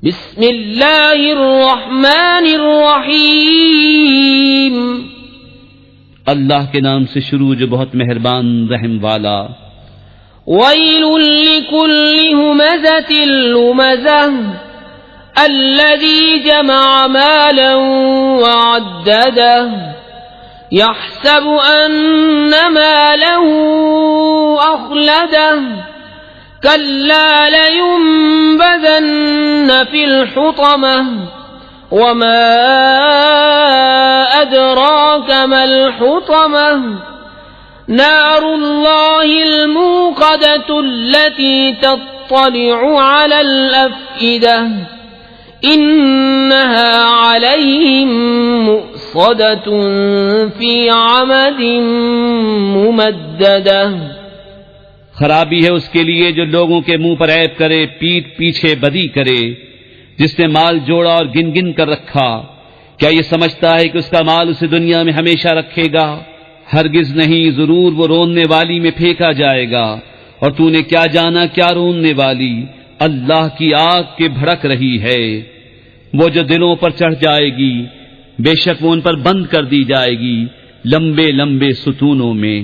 بسم اللہ الرحمن الرحیم، اللہ کے نام سے شروع جو بہت مہربان رحم والا۔ ویل لکل ہمزۃ لمزہ الذی جمع مالا وعددہ يحسب أن ماله أخلده كلا لينبذن في الحطمة وما أدراك ما الحطمة نار الله الموقدة التي تطلع على الأفئدة إنها عليهم مؤصدة في عمد ممددة۔ خرابی ہے اس کے لیے جو لوگوں کے منہ پر عیب کرے، پیٹھ پیچھے بدی کرے، جس نے مال جوڑا اور گن گن کر رکھا، کیا یہ سمجھتا ہے کہ اس کا مال اسے دنیا میں ہمیشہ رکھے گا؟ ہرگز نہیں، ضرور وہ روننے والی میں پھینکا جائے گا، اور تو نے کیا جانا کیا روننے والی، اللہ کی آگ کے بھڑک رہی ہے، وہ جو دلوں پر چڑھ جائے گی، بے شک وہ ان پر بند کر دی جائے گی لمبے لمبے ستونوں میں۔